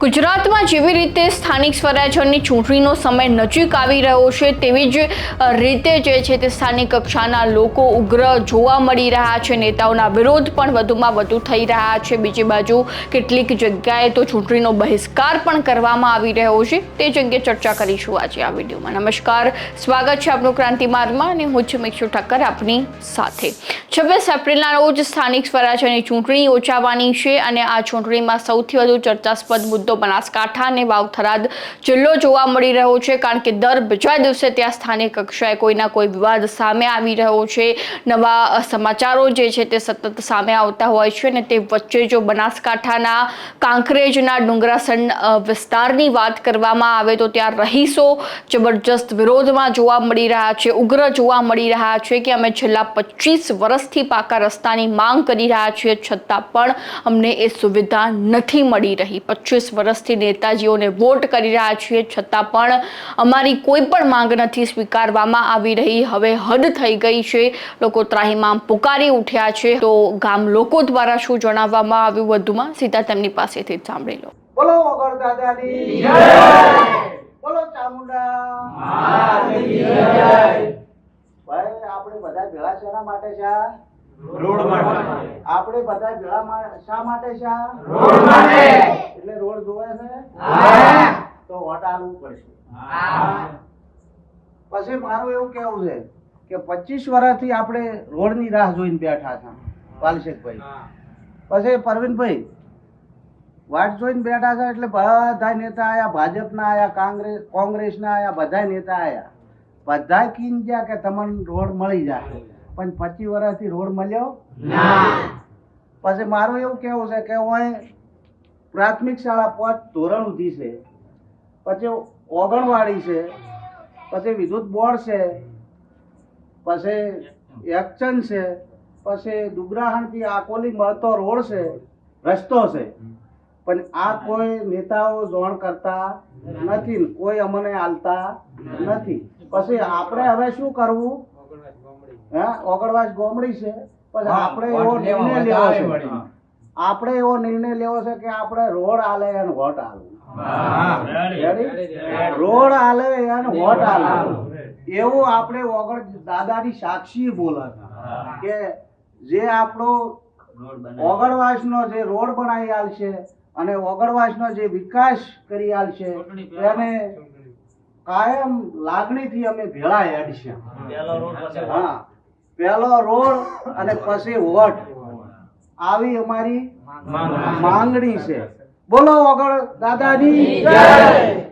ગુજરાતમાં જેવી રીતે સ્થાનિક સ્વરાજ્યની ચૂંટણીનો સમય નજીક આવી રહ્યો છે તેવી જ રીતે જે છે તે સ્થાનિક કક્ષાના લોકો ઉગ્ર જોવા મળી રહ્યા છે। નેતાઓના વિરોધ પણ વધુમાં વધુ થઈ રહ્યા છે। બીજી બાજુ કેટલીક જગ્યાએ તો ચૂંટણીનો બહિષ્કાર પણ કરવામાં આવી રહ્યો છે। તે જ અંગે ચર્ચા કરીશું આજે આ વિડીયોમાં। નમસ્કાર, સ્વાગત છે આપનું ક્રાંતિ માર્ગમાં અને હું છું મિક્ષુ ઠક્કર આપની સાથે। 26 એપ્રિલના રોજ સ્થાનિક સ્વરાજ્યની ચૂંટણી યોજાવાની છે અને આ ચૂંટણીમાં સૌથી વધુ ચર્ચાસ્પદ મુદ્દો બનાસકાંઠા અને વાવ-થરાદ જિલ્લો જોવા મળી રહ્યો છે, કારણ કે દર બીજા દિવસે ત્યાં સ્થાનિક કક્ષાએ કોઈના કોઈ વિવાદ સામે આવી રહ્યો છે। નવા સમાચારો જે છે તે સતત સામે આવતા હોય છે અને તે વચ્ચે જો બનાસકાંઠાના કાંકરેજના ડુંગરાસણ વિસ્તારની વાત કરવામાં આવે તો ત્યાં રહીશો જબરજસ્ત વિરોધમાં જોવા મળી રહ્યા છે, ઉગ્ર જોવા મળી રહ્યા છે કે અમે છેલ્લા 25 વર્ષથી પાકા રસ્તાની માંગ કરી રહ્યા છીએ, છતાં પણ અમને એ સુવિધા નથી મળી રહી। 25 વર્ષથી નેતાજીઓને વોટ કરી રહ્યા છીએ, છતાં પણ અમારી કોઈ પણ માંગ નથી સ્વીકારવામાં આવી રહી। હવે હદ થઈ ગઈ છે, લોકો ત્રાહિમામ પુકારી ઉઠ્યા છે। તો ગામ લોકો દ્વારા શું જણાવવામાં આવ્યું વધુમાં સીધા તેમની પાસેથી જ સાંભળી લો। બોલો વગર દાદાની જય, બોલો ચામુંડા માતની જય। ભાઈ આપણે બધા ભેળા શેના માટે છે? રોડ માટે। આપણે બધા ભેળા શા માટે છે? રોડ માટે। એટલે રોડ જોવે છે? હા, તો વોટ આલવું પડશે। હા। પછી મારું એવું કહેવું છે કે 25 વર્ષથી આપણે રોડની રાહ જોઈને બેઠા હતા વાલશેખભાઈ, પછી પરવીનભાઈ વાટ જોઈને બેઠા છે એટલે બધા નેતા આયા, ભાજપના આયા, કોંગ્રેસના આયા, બધા નેતા આયા, બધા કીન ગયા કે તમને રોડ મળી જાય, પણ 25 વર્ષથી રોડ મળ્યો ના। પછી મારું એવું કેવું છે કે હું પ્રાથમિક શાળા 5 ધોરણ સુધી છે, પછી ઓગણવાડી છે, પછી વિદ્યુત બોર્ડ છે, પછી એક્શન છે, પછી ડુગરાહણથી આકોલી મળતો રોડ છે, રસ્તો છે, પણ આ કોઈ નેતાઓ જોણ કરતા નથી, કોઈ અમને આલતા નથી। પછી આપણે હવે શું કરવું? ઓગણવાસ ગોમડી છે, પછી આપણે એવો નિર્ણય લેવો છે, આપણે એવો નિર્ણય લેવો છે કે આપણે રોડ આલે અને વોટ આલવું। રોડ આલે અને વોટ આલવું એવું આપણે ઓગણ દાદાની સાક્ષી બોલા કે જે આપણો ઓગણવાસનો જે રોડ બનાવી આલશે અને ઓગણવાસનો જે વિકાસ કરી આલશે એને કાયમ લાગણીથી અમે ભેળા હેડશે। હા, પહેલો રોડ અને પછી વોટ, આવી અમારી માંગણી છે। બોલો વગર દાદાની જય।